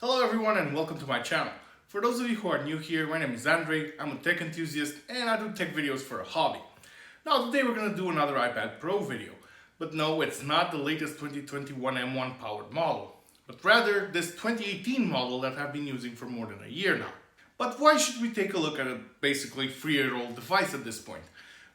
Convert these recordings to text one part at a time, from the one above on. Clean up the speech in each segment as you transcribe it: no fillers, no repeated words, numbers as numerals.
Hello everyone and welcome to my channel. For those of you who are new here, my name is Andrei, I'm a tech enthusiast and I do tech videos for a hobby. Now today we're going to do another iPad Pro video, but no, it's not the latest 2021 M1 powered model, but rather this 2018 model that I've been using for more than a year now. But why should we take a look at a basically 3-year-old device at this point?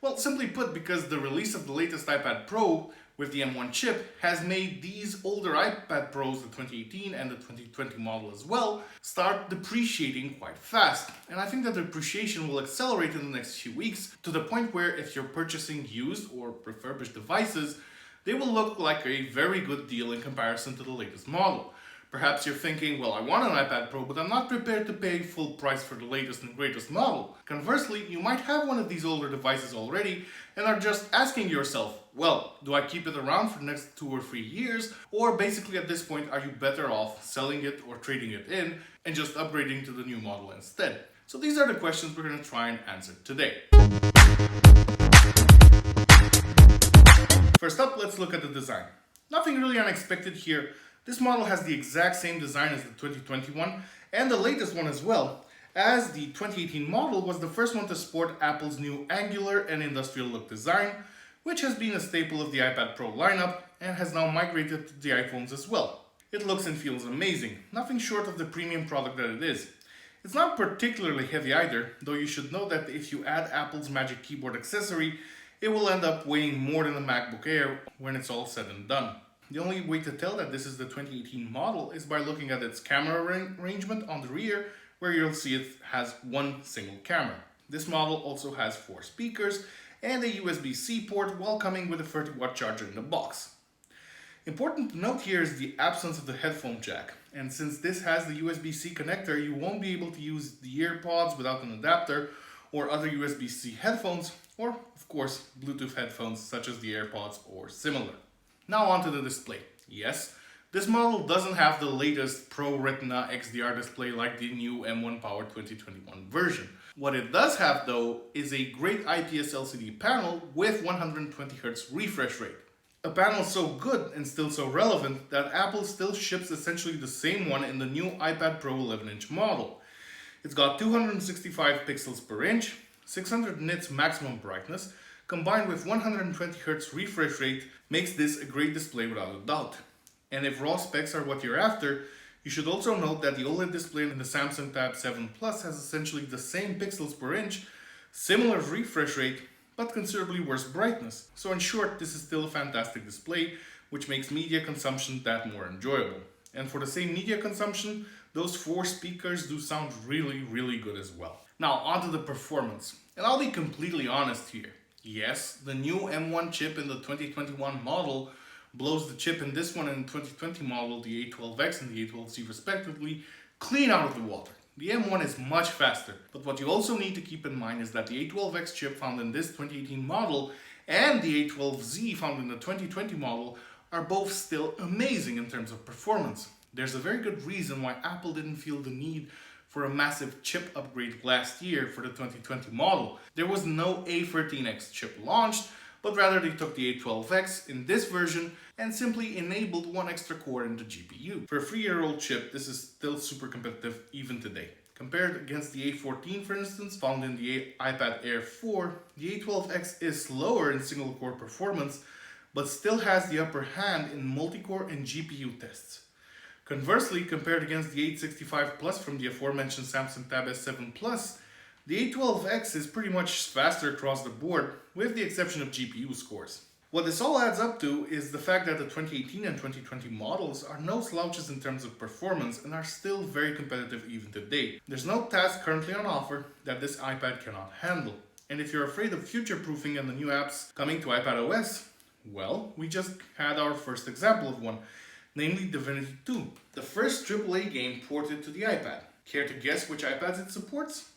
Well, simply put, because the release of the latest iPad Pro with the M1 chip has made these older iPad Pros, the 2018 and the 2020 model as well, start depreciating quite fast. And I think that the depreciation will accelerate in the next few weeks to the point where if you're purchasing used or refurbished devices, they will look like a very good deal in comparison to the latest model. Perhaps you're thinking, well, I want an iPad Pro, but I'm not prepared to pay full price for the latest and greatest model. Conversely, you might have one of these older devices already and are just asking yourself, well, do I keep it around for the next 2 or 3 years? Or basically at this point, are you better off selling it or trading it in and just upgrading to the new model instead? So these are the questions we're going to try and answer today. First up, let's look at the design. Nothing really unexpected here. This model has the exact same design as the 2021 and the latest one as well, as the 2018 model was the first one to sport Apple's new angular and industrial look design, which has been a staple of the iPad Pro lineup and has now migrated to the iPhones as well. It looks and feels amazing, nothing short of the premium product that it is. It's not particularly heavy either, though you should know that if you add Apple's Magic Keyboard accessory, it will end up weighing more than a MacBook Air when it's all said and done. The only way to tell that this is the 2018 model is by looking at its camera arrangement on the rear, where you'll see it has one single camera. This model also has 4 speakers and a USB-C port while coming with a 30-watt charger in the box. Important to note here is the absence of the headphone jack, and since this has the USB-C connector, you won't be able to use the AirPods without an adapter or other USB-C headphones, or of course Bluetooth headphones such as the AirPods or similar. Now onto the display. Yes, this model doesn't have the latest Pro Retina XDR display like the new M1 powered 2021 version. What it does have though is a great IPS LCD panel with 120Hz refresh rate. A panel so good and still so relevant that Apple still ships essentially the same one in the new iPad Pro 11-inch model. It's got 265 pixels per inch, 600 nits maximum brightness, combined with 120Hz refresh rate makes this a great display without a doubt. And if raw specs are what you're after, you should also note that the OLED display in the Samsung Tab 7 Plus has essentially the same pixels per inch, similar refresh rate, but considerably worse brightness. So in short, this is still a fantastic display, which makes media consumption that more enjoyable. And for the same media consumption, those 4 speakers do sound really good as well. Now onto the performance. And I'll be completely honest here. Yes, the new M1 chip in the 2021 model blows the chip in this one in the 2020 model, the A12X and the A12Z respectively, clean out of the water. The M1 is much faster, but what you also need to keep in mind is that the A12X chip found in this 2018 model and the A12Z found in the 2020 model are both still amazing in terms of performance. There's a very good reason why Apple didn't feel the need for a massive chip upgrade last year for the 2020 model. There was no A13X chip launched, but rather they took the A12X in this version and simply enabled 1 extra core in the GPU. For a 3-year-old chip, this is still super competitive even today. Compared against the A14, for instance, found in the iPad Air 4, the A12X is slower in single-core performance, but still has the upper hand in multi-core and GPU tests. Conversely, compared against the 865 Plus from the aforementioned Samsung Tab S7 Plus, the A12X is pretty much faster across the board, with the exception of GPU scores. What this all adds up to is the fact that the 2018 and 2020 models are no slouches in terms of performance and are still very competitive even today. There's no task currently on offer that this iPad cannot handle. And if you're afraid of future-proofing and the new apps coming to iPad OS, well, we just had our first example of one, namely Divinity 2, the first AAA game ported to the iPad. Care to guess which iPads it supports?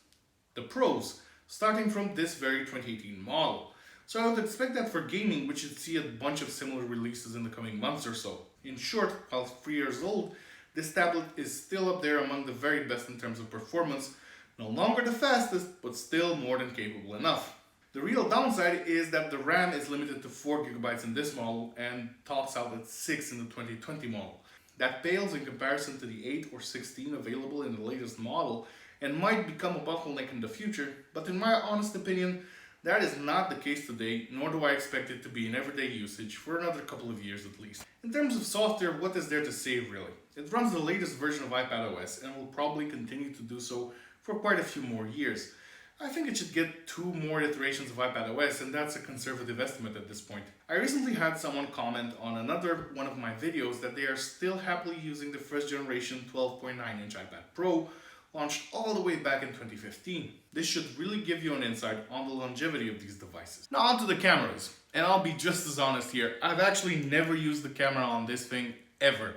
The Pros, starting from this very 2018 model. So I would expect that for gaming, we should see a bunch of similar releases in the coming months or so. In short, while 3 years old, this tablet is still up there among the very best in terms of performance, no longer the fastest, but still more than capable enough. The real downside is that the RAM is limited to 4GB in this model and tops out at 6 in the 2020 model. That pales in comparison to the 8 or 16 available in the latest model and might become a bottleneck in the future, but in my honest opinion, that is not the case today, nor do I expect it to be in everyday usage for another couple of years at least. In terms of software, what is there to say really? It runs the latest version of iPadOS and will probably continue to do so for quite a few more years. I think it should get 2 more iterations of iPadOS, and that's a conservative estimate at this point. I recently had someone comment on another one of my videos that they are still happily using the first generation 12.9-inch iPad Pro, launched all the way back in 2015. This should really give you an insight on the longevity of these devices. Now onto the cameras, and I'll be just as honest here, I've actually never used the camera on this thing ever.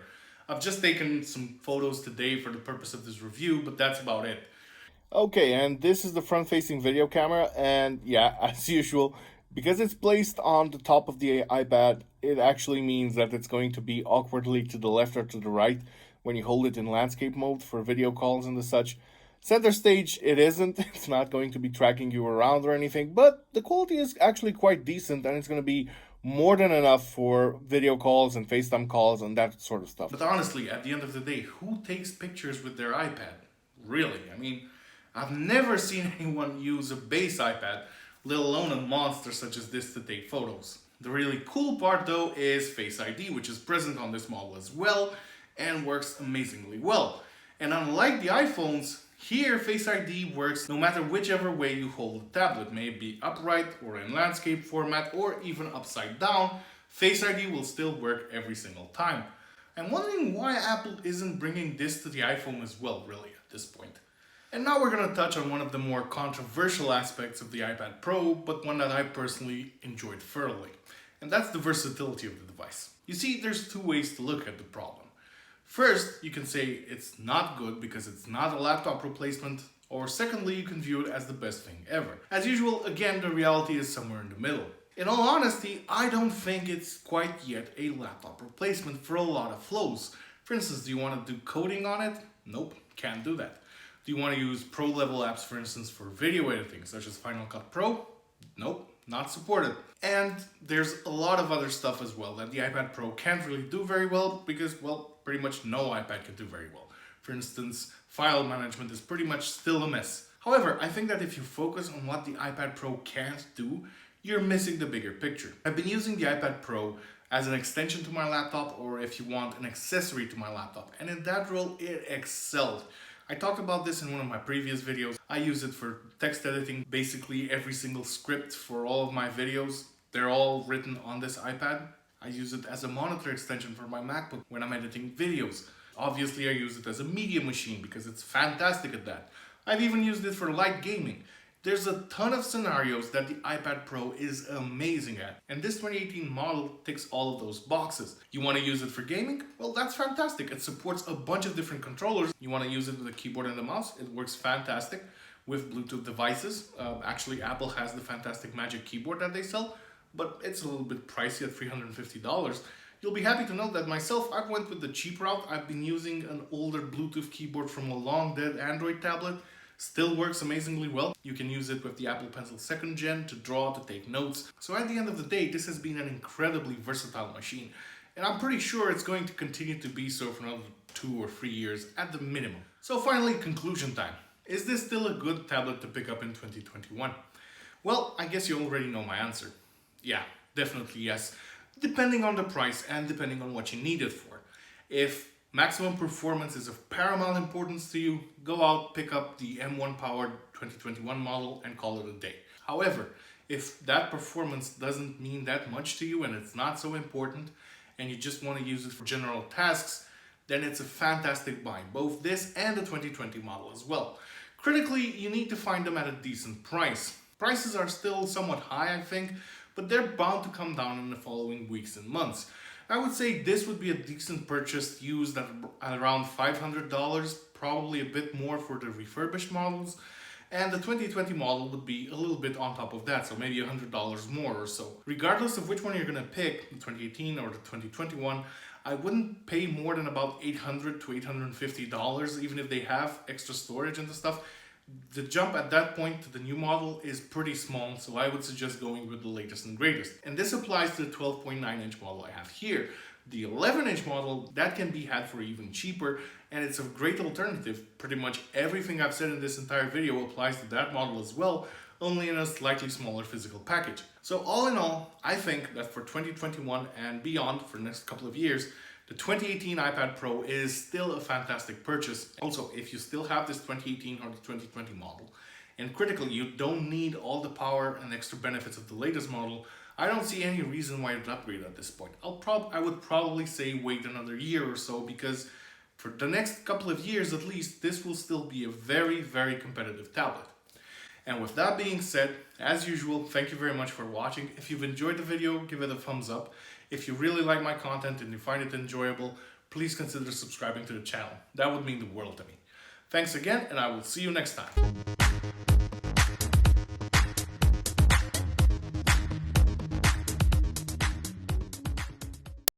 I've just taken some photos today for the purpose of this review, but that's about it. Okay, and this is the front-facing video camera, and yeah, as usual, because it's placed on the top of the iPad, it actually means that it's going to be awkwardly to the left or to the right when you hold it in landscape mode for video calls and the such. Center stage, it isn't. It's not going to be tracking you around or anything, but the quality is actually quite decent, and it's going to be more than enough for video calls and FaceTime calls and that sort of stuff. But honestly, at the end of the day, who takes pictures with their iPad? Really? I mean, I've never seen anyone use a base iPad, let alone a monster such as this, to take photos. The really cool part though is Face ID, which is present on this model as well and works amazingly well. And unlike the iPhones, here Face ID works no matter whichever way you hold the tablet, may it be upright or in landscape format or even upside down, Face ID will still work every single time. I'm wondering why Apple isn't bringing this to the iPhone as well, really, at this point. And now we're going to touch on one of the more controversial aspects of the iPad Pro, but one that I personally enjoyed thoroughly. And that's the versatility of the device. You see, there's 2 ways to look at the problem. First, you can say it's not good because it's not a laptop replacement, or secondly, you can view it as the best thing ever. As usual, again, the reality is somewhere in the middle. In all honesty, I don't think it's quite yet a laptop replacement for a lot of flows. For instance, do you want to do coding on it? Nope, can't do that. Do you want to use pro level apps, for instance, for video editing, such as Final Cut Pro? Nope, not supported. And there's a lot of other stuff as well that the iPad Pro can't really do very well because, well, pretty much no iPad can do very well. For instance, file management is pretty much still a mess. However, I think that if you focus on what the iPad Pro can't do, you're missing the bigger picture. I've been using the iPad Pro as an extension to my laptop, or if you want, an accessory to my laptop, and in that role, it excelled. I talked about this in one of my previous videos. I use it for text editing. Basically every single script for all of my videos, they're all written on this iPad. I use it as a monitor extension for my MacBook when I'm editing videos. Obviously I use it as a media machine because it's fantastic at that. I've even used it for light gaming. There's a ton of scenarios that the iPad Pro is amazing at, and this 2018 model ticks all of those boxes. You want to use it for gaming? Well, that's fantastic. It supports a bunch of different controllers. You want to use it with a keyboard and a mouse? It works fantastic with Bluetooth devices. Actually, Apple has the fantastic Magic Keyboard that they sell, but it's a little bit pricey at $350. You'll be happy to know that myself, I went with the cheap route. I've been using an older Bluetooth keyboard from a long dead Android tablet. Still works amazingly well. You can use it with the Apple Pencil 2nd Gen to draw, to take notes. So at the end of the day, this has been an incredibly versatile machine. And I'm pretty sure it's going to continue to be so for another 2 or 3 years at the minimum. So finally, conclusion time. Is this still a good tablet to pick up in 2021? Well, I guess you already know my answer. Yeah, definitely yes. Depending on the price and depending on what you need it for. If maximum performance is of paramount importance to you, go out, pick up the M1 powered 2021 model and call it a day. However, if that performance doesn't mean that much to you and it's not so important and you just want to use it for general tasks, then it's a fantastic buy, both this and the 2020 model as well. Critically, you need to find them at a decent price. Prices are still somewhat high, I think, but they're bound to come down in the following weeks and months. I would say this would be a decent purchase used at around $500, probably a bit more for the refurbished models, and the 2020 model would be a little bit on top of that, so maybe $100 more or so. Regardless of which one you're going to pick, the 2018 or the 2021, I wouldn't pay more than about $800 to $850, even if they have extra storage and the stuff. The jump at that point to the new model is pretty small, so I would suggest going with the latest and greatest. And this applies to the 12.9-inch model I have here. The 11-inch model, that can be had for even cheaper, and it's a great alternative. Pretty much everything I've said in this entire video applies to that model as well, only in a slightly smaller physical package. So all in all, I think that for 2021 and beyond, for the next couple of years, the 2018 iPad Pro is still a fantastic purchase. Also, if you still have this 2018 or the 2020 model, and critically, you don't need all the power and extra benefits of the latest model, I don't see any reason why you'd upgrade at this point. I would probably say wait another year or so, because for the next couple of years at least, this will still be a very, very competitive tablet. And with that being said, as usual, thank you very much for watching. If you've enjoyed the video, give it a thumbs up. If you really like my content and you find it enjoyable, please consider subscribing to the channel. That would mean the world to me. Thanks again, and I will see you next time.